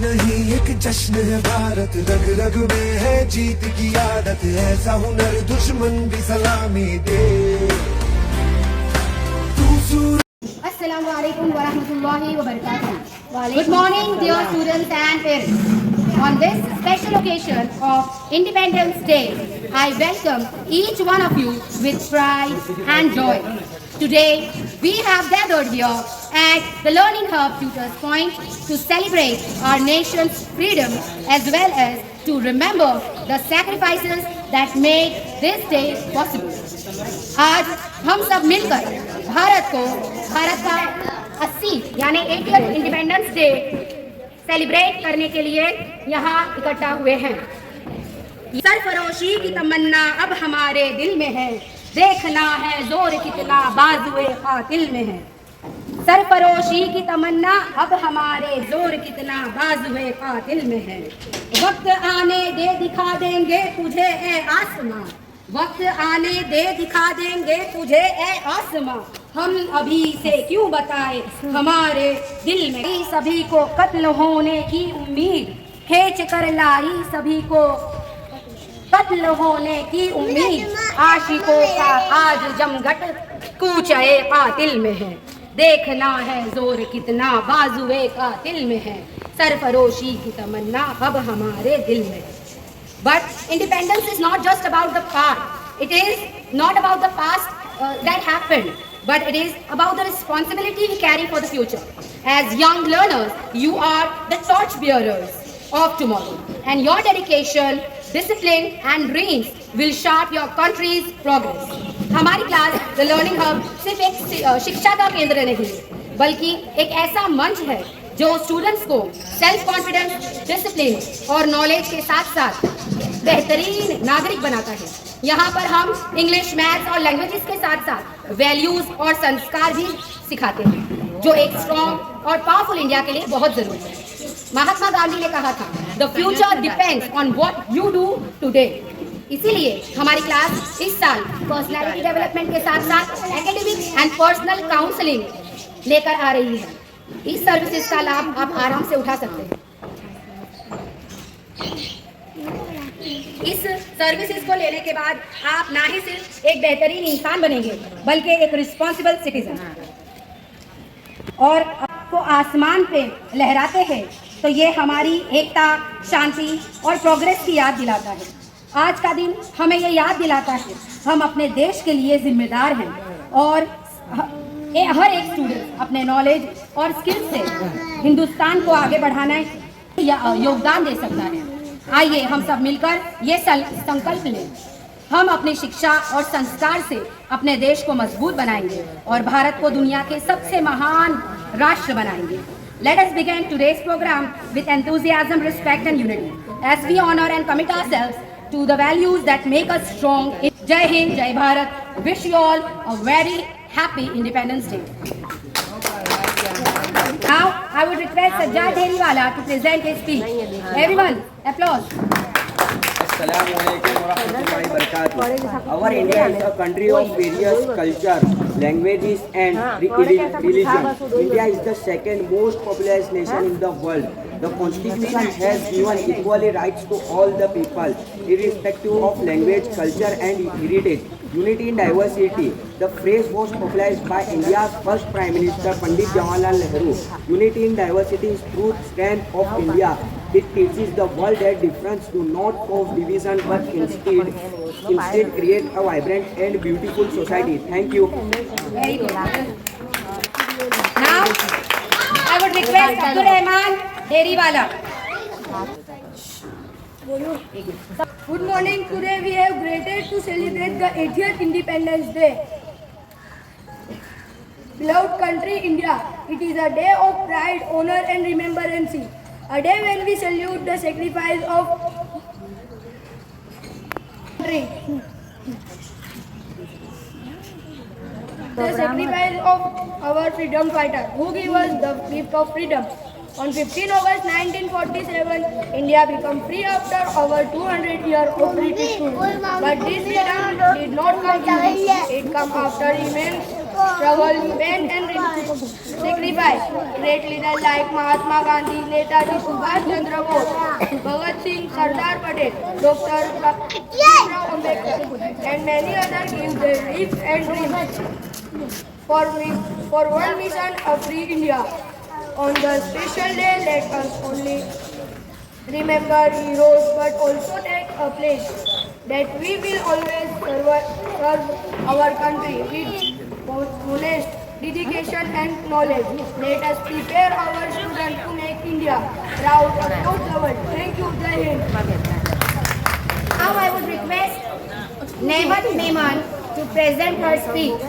नहीं एक जश्न है भारत, रग रग में है जीत की आदत, ऐसा हुनर दुश्मन भी सलामी दे। Assalamu alaikum wa rahmatullahi wa barakatuh. Good morning, dear students and parents. On this special occasion of Independence Day, I welcome each one of you with pride and joy. Today, we have gathered here at the Learning Hub Tutors Point to celebrate our nation's freedom as well as to remember the sacrifices that made this day possible. आज हम सब मिलकर भारत का 80 यानी 80th independence day celebrate करने के लिए यहाँ इकट्ठा हुए हैं। सरफरोशी की तमन्ना अब हमारे दिल में है, देखना है जोर कितना बाजुए कातिल में है। सरफरोशी की तमन्ना अब हमारे जोर कितना बाजुए कातिल में है। वक्त आने दे दिखा देंगे तुझे ए आसमां, वक्त आने दे दिखा देंगे तुझे ए आसमां, हम अभी से क्यों बताए हमारे दिल में। सभी को कत्ल होने की उम्मीद खींच कर लाई, सभी को कत्ल होने की उम्मीद, आशिकों का आज जमघट कूचे कातिल में है। देखना है जोर कितना बाजुए कातिल में है, सरफरोशी की तमन्ना अब हमारे दिल में है। But independence is not just about the past. It is not about the past that happened, but it is about the responsibility we carry for the future. As young learners, you are the torch bearers of tomorrow, and your dedication, discipline, and dreams will shape your country's progress. हमारी class the learning hub सिर्फ एक शिक्षा का केंद्र नहीं है, बल्कि एक ऐसा मंच है जो स्टूडेंट्स को सेल्फ कॉन्फिडेंस, डिसिप्लिन और नॉलेज के साथ साथ बेहतरीन नागरिक बनाता है। यहाँ पर हम इंग्लिश, मैथ्स और लैंग्वेजेस के साथ साथ वैल्यूज और संस्कार भी सिखाते हैं, जो एक स्ट्रॉन्ग और पावरफुल इंडिया के लिए बहुत जरूरी है। महात्मा गांधी ने कहा था, the future depends on what you do today. इसीलिए हमारी क्लास इस साल पर्सनैलिटी डेवलपमेंट के साथ साथ एकेडमिक एंड पर्सनल काउंसलिंग लेकर आ रही है। इस सर्विसेज का लाभ आप आराम से उठा सकते हैं। इस सर्विसेज को लेने के बाद आप ना ही सिर्फ एक बेहतरीन इंसान बनेंगे, बल्कि एक रिस्पॉन्सिबल सिटीजन। और आपको आसमान पे लहराते हैं तो ये हमारी एकता, शांति और प्रोग्रेस की याद दिलाता है। आज का दिन हमें ये याद दिलाता है हम अपने देश के लिए जिम्मेदार हैं और हर एक स्टूडेंट अपने नॉलेज और स्किल से हिंदुस्तान को आगे बढ़ाने या योगदान दे सकता है। आइए हम सब मिलकर ये संकल्प लें, हम अपनी शिक्षा और संस्कार से अपने देश को मजबूत बनाएंगे और भारत को दुनिया के सबसे महान राष्ट्र बनाएंगे। Let us begin today's program with enthusiasm, respect and unity as we honor and commit ourselves to the values that make us strong. Jai Hind, Jai Bharat. Wish you all a very happy Independence Day. Now I would request Sajjad Dheriwala to present his speech. Everyone, applause. Assalamu alaikum wa rahmatullahi wa barakatuh. Our India is a country of various cultures, languages and religion. India is the second most populous nation in the world. The Constitution has given equal rights to all the people, irrespective of language, culture and heritage. Unity in diversity. The phrase was popularized by India's first Prime Minister Pandit Jawaharlal Nehru. Unity in diversity is true strength of India. It teaches the world that difference do not cause division but instead create a vibrant and beautiful society. Thank you. Very good. Now I would request Abdul Rahman Dheriwala. Good morning. Today we have gathered to celebrate the 80th Independence Day. Beloved country India, it is a day of pride, honor and remembrance. A day when we salute the sacrifice of country. The sacrifice of our freedom fighter who gave us the gift of freedom. On 15 August 1947, India became free after over 200 years of British rule. But this freedom did not come easily. It came after immense struggle, pain and sacrifice. Great leaders like Mahatma Gandhi, Netaji Subhash Chandra Bose, Bhagat Singh, Sardar Patel, Dr. Bhimrao Ambedkar, and many others give their lives and dreams for one mission, a free India. On the special day, let us only remember heroes, but also take a pledge that we will always serve our country with fullest dedication and knowledge. Let us prepare our students to make India proud across the world. Thank you, Jai Hind. Now I would request Nebat Meman to present her speech.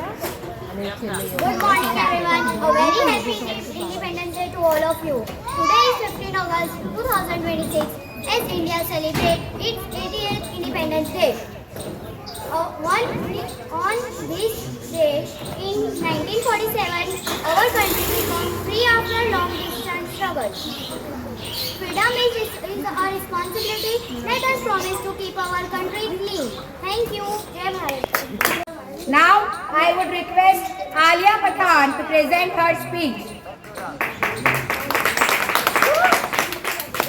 Good morning everyone. A very happy Independence Day to all of you. Today is 15 August 2026 as India celebrates its 80th Independence Day. On this day in 1947, our country became free after long distance struggle. Freedom is our responsibility. Let us promise to keep our country clean. Thank you. Jai Bharat. Now I would request Alia Pathan to present her speech.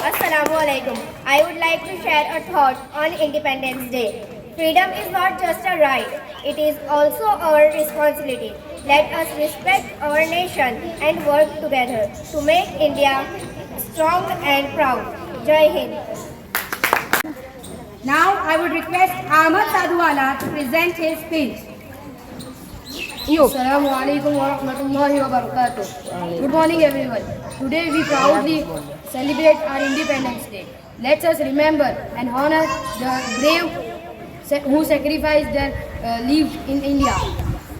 Assalamu alaikum. I would like to share a thought on Independence Day. Freedom is not just a right, it is also our responsibility. Let us respect our nation and work together to make India strong and proud. Jai Hind. Now I would request Ahmad Sadhuwala to present his speech. Assalamu alaikum wa rahmatullahi wa barakatuh. Good morning everyone. Today we proudly celebrate our Independence Day. Let us remember and honor the brave who sacrificed their lives in India.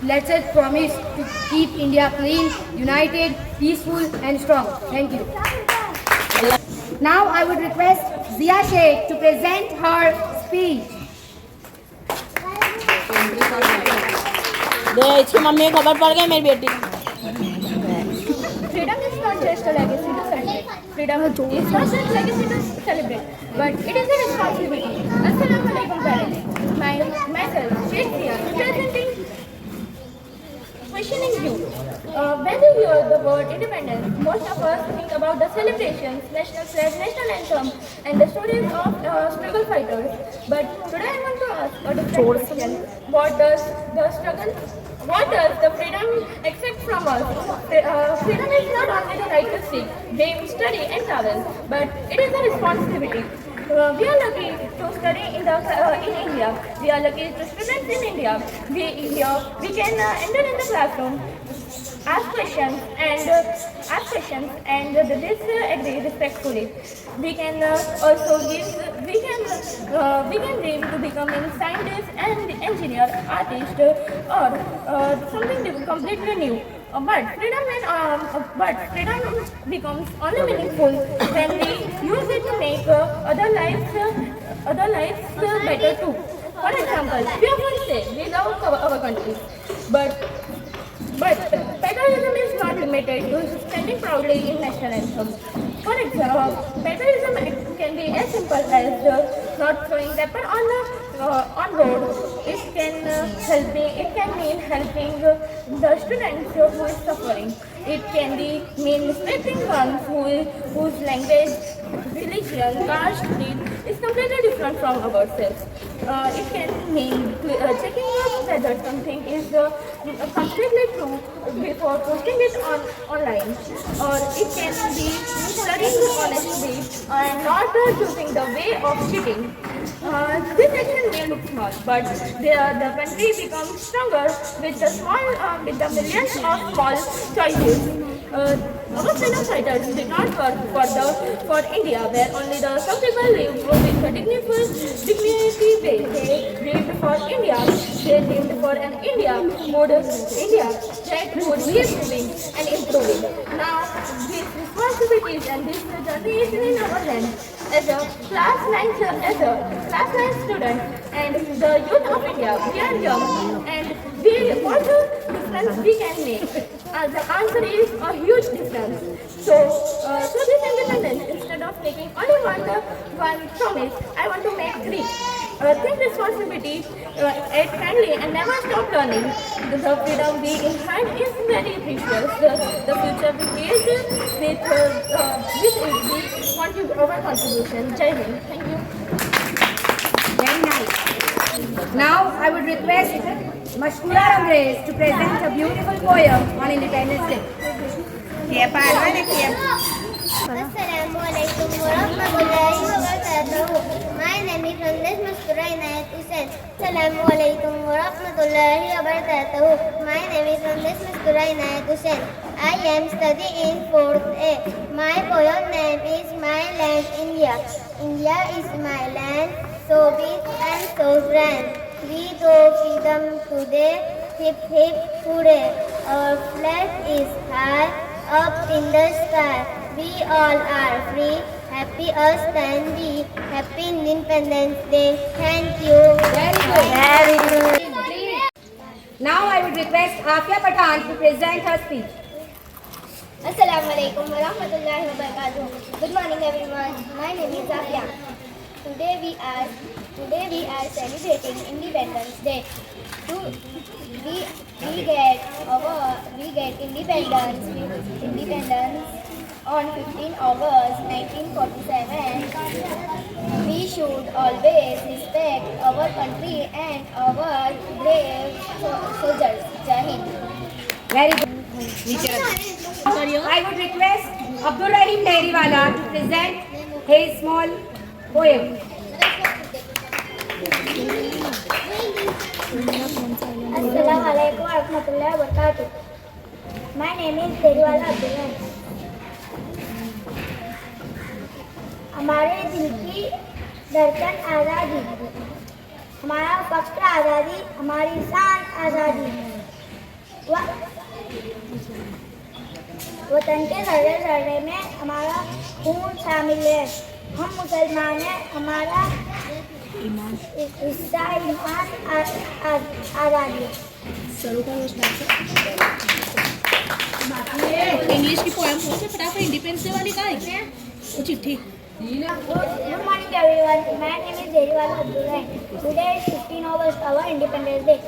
Let us promise to keep India clean, united, peaceful and strong. Thank you. Now I would request Zia Sheikh to present her speech. इसकी mummy को खबर पड़ गई मेरी बेटी Freedom is not just a legacy to celebrate. Freedom is not just a legacy to celebrate, but it is a responsibility. Assalamu alaikum parents. Myself, Sheikh Zia, questioning you. When we hear the word independence, most of us think about the celebrations, national flag, national anthem, and the stories of struggle fighters. But today I want to ask a different question. What does the freedom expect from us? Freedom is not only the right to speak, dream, study, and travel, but it is a responsibility. We are lucky to study in India. We are lucky to students in India. We can enter in the classroom, ask questions and disagree respectfully. We can also we can dream to becoming scientist and engineer, artist, or something completely new. But freedom becomes only meaningful when we use it to make other lives better too. For example, we often say we love our country, but patriotism is not limited to standing proudly in national anthem. For example, patriotism can be as simple as not throwing weapon on road. It can mean helping the students who is suffering. It can mean respecting ones whose language, religion, caste, creed is completely different from ourselves. It can mean checking whether something is completely true before posting it online. Or it can be studying honestly and not choosing the way of cheating. This action may look small, but the country becomes stronger with the millions of small choices. Our freedom fighters did not work for India, where only some people lived with a dignity way. They lived for India. They lived for an India that would keep moving and improving. Now, these responsibilities and this journey is in our hands. As a class 9 student and the youth of India, we are young and what difference we can make? The answer is a huge difference. So this independence, instead of taking only one promise, I want to make three. Take responsibility, act kindly, and never stop learning. The freedom we inherit is very precious. The future we build with it, we contribute our contribution. Jai Hind. Thank you. Very nice. Now I would request Mashkura Ramrez to present a beautiful poem on Independence Day. Assalamualaikum warahmatullahi wabarakatuh. My name is Ramrez Mashkura Inayat Hussain. Assalamualaikum warahmatullahi wabarakatuh. My name is Ramrez Mashkura Inayat Hussain. I am studying in 4th A. My poem name is My Land India. India is my land, so big and so grand. We go freedom today, hip hip hooray. Our flag is high up in the sky. We all are free. Happy us and be happy Independence Day. Thank you. Very good. Now I would request Afia Pathan to present her speech. Assalamualaikum warahmatullahi wabarakatuh. Good morning everyone. My name is Afia. Today we are celebrating Independence Day. We get independence on 15 August 1947. We should always respect our country and our brave soldiers. Jai Hind. Very good. I would request Abdul Rahim Nehriwala to present his small poem. Assalamualaikum warahmatullahi wabarakatuh. My name is Nehriwala Abdul Rahim. हमारे दिल की धड़कन आज़ादी, हमारा फख्र आज़ादी, हमारी शान आज़ादी। वतन के ज़र्रे ज़र्रे में हमारा खून शामिल है। हम मुसलमान हैं, हमारा हिस्सा ईमान आज़ादी। इंग्लिश की पोएम हो तो फटाफट इंडिपेंडेंस डे वाली का है वो चिट्ठी Good morning everyone. My name is Nehriwala Abdul Rahim. Today is 15 August, our Independence Day.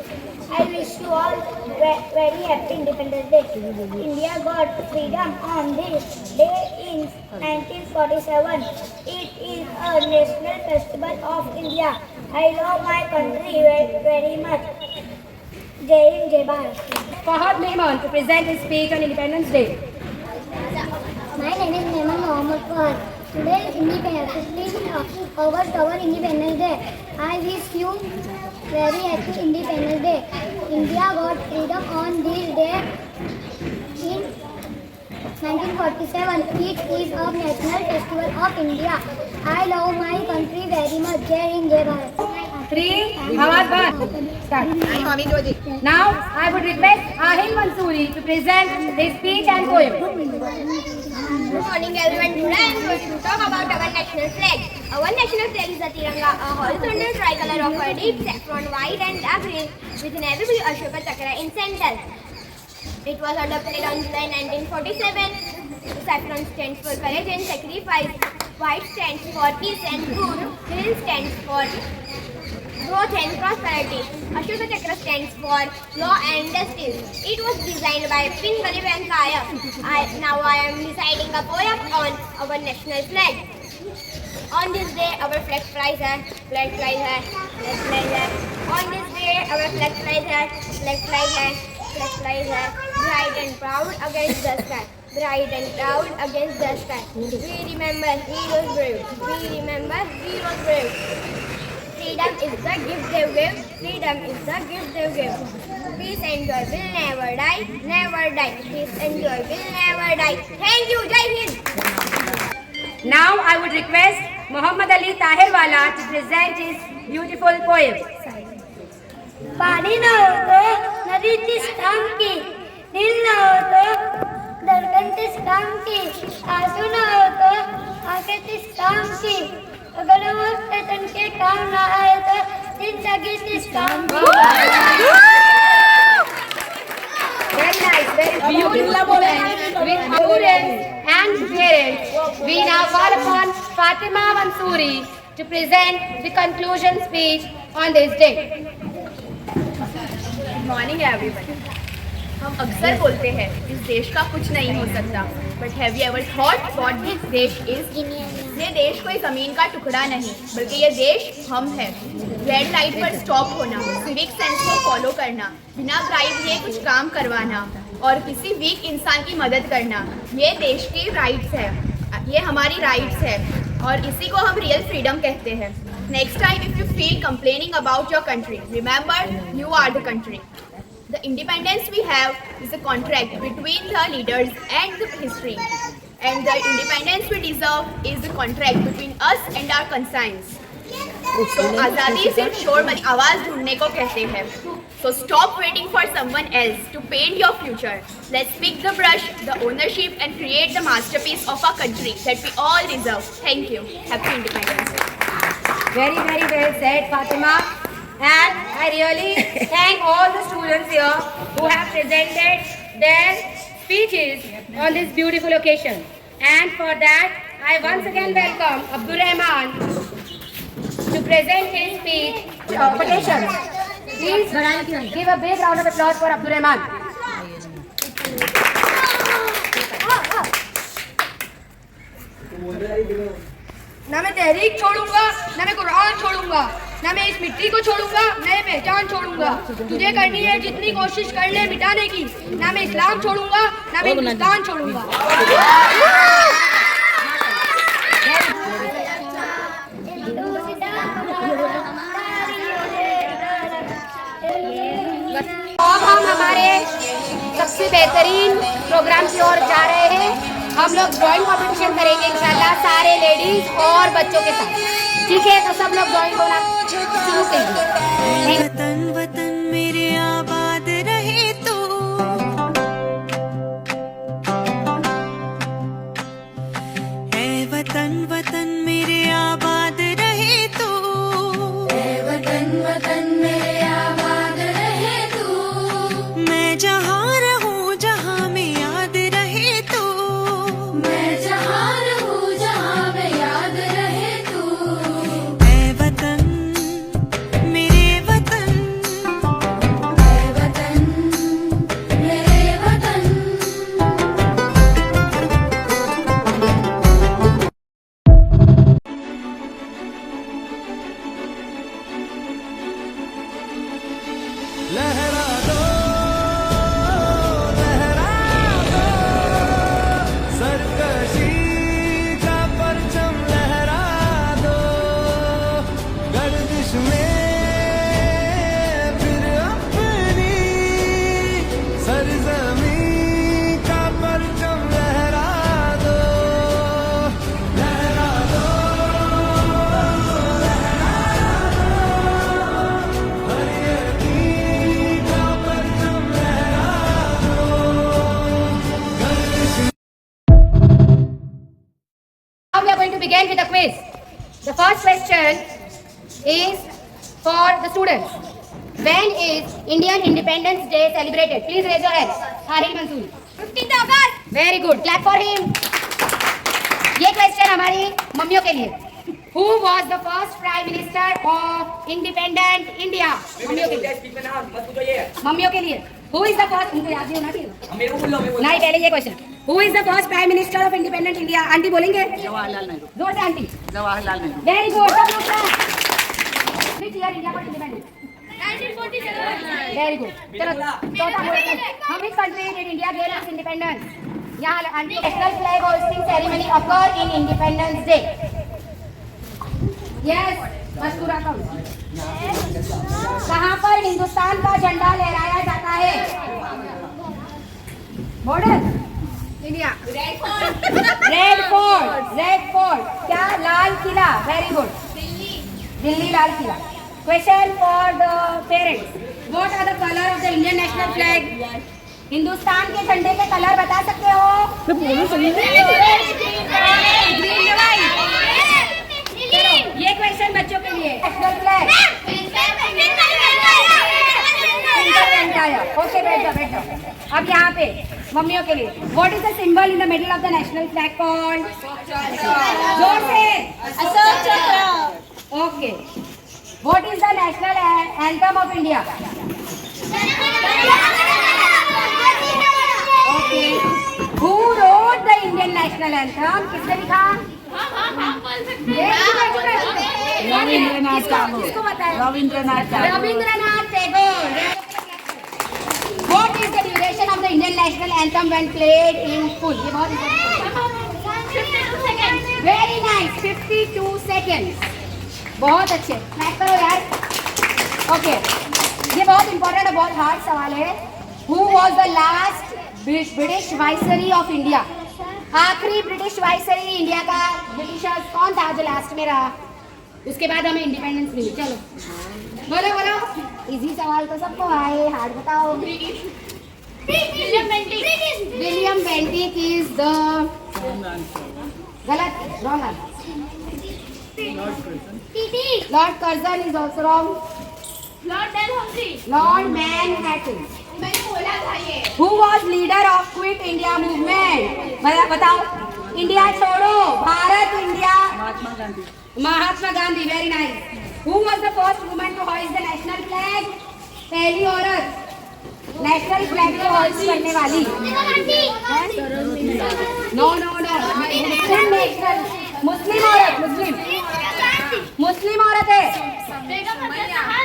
I wish you all very happy Independence Day. India got freedom on this day in 1947. It is a national festival of India. I love my country very much. Jai Hind, Jai Bharat. Fahad Mehman to present his speech on Independence Day. My name is Mehman Mohammad Fahad. Today is Independence August, our Independence Day. I wish you very happy Independence Day. India got freedom on this day in 1947. It is a national festival of India. I love my country very much. Jai Hind, Jai Bharat. 3, Hawaz Bhatt. Start. Now I would request Ahil Mansoori to present his speech and poem. Good morning everyone. Today I am going to talk about our national flag. Our national flag is a Tiranga, a horizontal tricolor of a deep saffron, white and dark green with an navy blue Ashoka Chakra in center. It was adopted on July 1947. Saffron stands for courage and sacrifice. White stands for peace and good. Green stands for growth and prosperity. Ashoka Chakra stands for law and justice. It was designed by Pingali Venkaya. Now I am reciting a poem on our national flag. On this day, our flag flies high, flag flies high, flag flies high. On this day, our flag flies high, flag flies high, flag flies high. Bright and proud against the sky. Bright and proud against the sky. We remember heroes brave. We remember heroes brave. Freedom is the gift they give. Freedom is the gift they give. Peace and joy will never die, never die. Peace and joy will never die. Thank you, Jai Hind. Now I would request Muhammad Ali Tahirwala to present his beautiful poem. पानी न हो तो नदी किस काम की, दिल न हो तो धड़कन किस काम की, आंसू न हो तो आंखें किस काम की, अगर वो वतन के काम ना आए तो जिंदगी किस काम की। Very nice, very With students and parents, we now call upon Fatima Mansoori to present the conclusion speech on this day. Good morning everyone. हम अक्सर बोलते हैं इस देश का कुछ नहीं हो सकता, but have you ever thought what this देश इज? ये देश कोई ज़मीन का टुकड़ा नहीं, बल्कि ये देश हम है। रेड लाइट पर स्टॉप होना, सिविक सेंस को फॉलो करना, बिना ब्राइब लिए कुछ काम करवाना और किसी वीक इंसान की मदद करना, ये देश की राइट्स है, ये हमारी राइट्स है और इसी को हम रियल फ्रीडम कहते हैं। Next time if you feel complaining about your country, remember you are the country. The independence we have is a contract between the leaders and the history, and the independence we deserve is the contract between us and our conscience. So आज़ादी सिर्फ शोर बनी आवाज़ ढूंढने को कहते हैं. So stop waiting for someone else to paint your future. Let's pick the brush, the ownership, and create the masterpiece of our country that we all deserve. Thank you. Happy Independence Day. Very, very well said, Fatima. And I really thank all the students here who have presented their speeches on this beautiful occasion. And for that, I once again welcome Abdul Rahman to present his speech petition. Please give a big round of applause for Abdul Rahman. ना मैं तहरीक छोड़ूंगा, ना मैं कुरान छोड़ूंगा, ना मैं इस मिट्टी को छोड़ूंगा, ना ये पहचान छोड़ूंगा। तुझे करनी है जितनी कोशिश कर ले मिटाने की, ना मैं इस्लाम छोड़ूंगा, ना मैं हिंदुस्तान छोड़ूंगा। अब हम हमारे सबसे बेहतरीन प्रोग्राम की ओर जा रहे हैं। हम लोग ड्राइंग कंपटीशन करेंगे इंशाल्लाह सारे लेडीज और बच्चों के साथ। ठीक है, तो सब लोग ड्राइंग बनाना शुरू करेंगे। वतन वतन मेरे आबाद रहे तू, ऐ वतन वतन मेरे आबाद रहे तू, ऐ वतन वतन मेरे आबाद रहे तू, मैं जहाँ रहूँ जहाँ में याद रहे तू, मैं जहाँ रहूँ जहाँ में याद रहे तू, ऐ वतन मेरे वतन, ऐ वतन मेरे वतन। लहरा दो, लहरा दो, सरकशी का परचम लहरा दो, गर्दिश में फिर अपनी सरजमी का परचम लहरा दो, लहरा दो, लहरा दो, हर यकीन का परचम लहरा दो, गर्दिश Now we are going to begin with a quiz. The first question is for the students. When is Indian Independence Day celebrated? Please raise your hand. Haril Mansoori. 15th August. Very good. Clap for him. ये question हमारी मम्मियों के लिए. Who was the first Prime Minister of Independent India? मम्मियों के लिए. मम्मियों के लिए. Who is the first? उनको याद नहीं होना चाहिए. नहीं, पहले ये question. Who is the first Prime Minister of Independent India? Aunty बोलेंगे? जवाहरलाल नेहरू। जोर से aunty. Jawaharlal Nehru. Very good. सब लोग clap. Which year India got independent? 1947. Very good. चलो चौथा बोलते हैं. हम इस country did India gain its independence? यहाँ aunty. National flag hoisting ceremony occurred in Independence Day. Yes. Mastura come. कहाँ पर हिंदुस्तान का झंडा लहराया जाता है? Border. India. Red fort. Red fort. क्या? Lal Qila. Very good. Delhi Lal Qila. Question for the parents. What are the color of the Indian national flag? Hindustan के झंडे के कलर बता सकते हो? ये क्वेश्चन बच्चों के लिए. National flag. ओके, बैठ जाओ, बैठ जाओ. अब यहाँ पे मम्मियों के लिए. What is the symbol in the middle of the national flag called? जोर से. अशोक चक्र. Okay. What is the national anthem of India? Okay. Who wrote the Indian national anthem? किसने लिखा? रविंद्रनाथ टैगोर. किसको पता है? Rabindranath Tagore. Rabindranath Tagore. What is the duration of the Indian national anthem when played in full? ये बहुत Very nice. 52 seconds. बहुत अच्छे. Clap करो यार. Okay. ये बहुत important और बहुत hard सवाल है. Who was the last British Viceroy of India? आखिरी ब्रिटिश वाइसरॉय इंडिया का ब्रिटिशर्स कौन था जो लास्ट में रहा? उसके बाद हमें इंडिपेंडेंस मिली. चलो बोलो बोलो. इजी सवाल तो सबको आए, हार्ड बताओ. विलियम बेंटिक इज द गलत. Wrong answer. Lord Curzon is also wrong. Lord Manhattan. मैंने बोला था ये. Who was leader of Quit India movement? बताओ. इंडिया छोड़ो Bharat India. Mahatma Gandhi. Mahatma Gandhi. Very nice. Who was the first woman to hoist the national flag? पहली औरत national flag को hoist करने वाली. No no no. मुस्लिम औरत. मुस्लिम औरत है.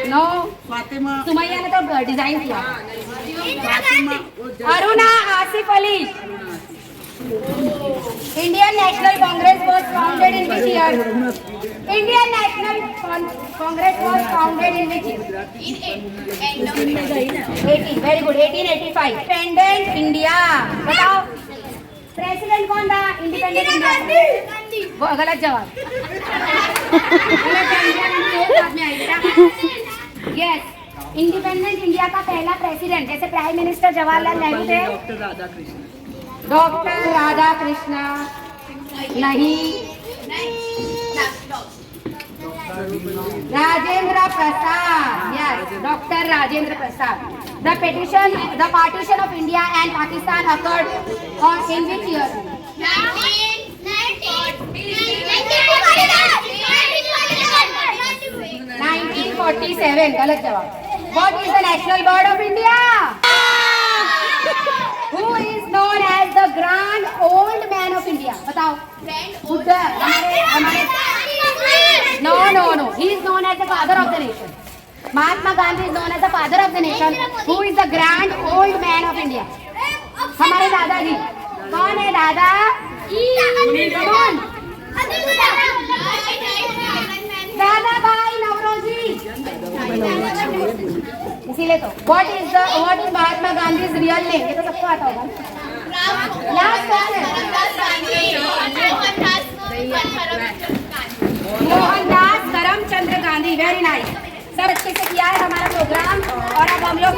नो. फातिमा. सुमैया ने तो डिजाइन किया. Fatima. Aruna Asif Ali. Indian National Congress was founded in which year? Indian National Congress was founded in which year? 18. Very good. 1885. Independent India. बताओ. प्रेसिडेंट कौन था इंडिपेंडेंट इंडिया? वो गलत जवाब. यस. इंडिपेंडेंट इंडिया का पहला प्रेसिडेंट जैसे प्राइम मिनिस्टर जवाहरलाल नेहरू थे. डॉक्टर राधाकृष्ण. डॉक्टर राधाकृष्ण नहीं. Rajendra Prasad. Yes. Doctor Rajendra Prasad. The partition of India and Pakistan occurred in which year? 1947. गलत जवाब. What is the national bird of India? Who is known as the grand old man of India? बताओ. बुद्ध. हमारे No. He is known as the father of the nation. Mahatma Gandhi is known as the father of the nation. Who is the grand old man of India? हमारे दादाजी. कौन है दादा? कौन? दादा भाई नवरोजी. इसीलिए तो. What is Mahatma Gandhi's real name? ये तो सबको आता होगा. Last question. Mohandas Karamchand Gandhi. Very nice. सब अच्छे से किया है हमारा प्रोग्राम और अब हम लोग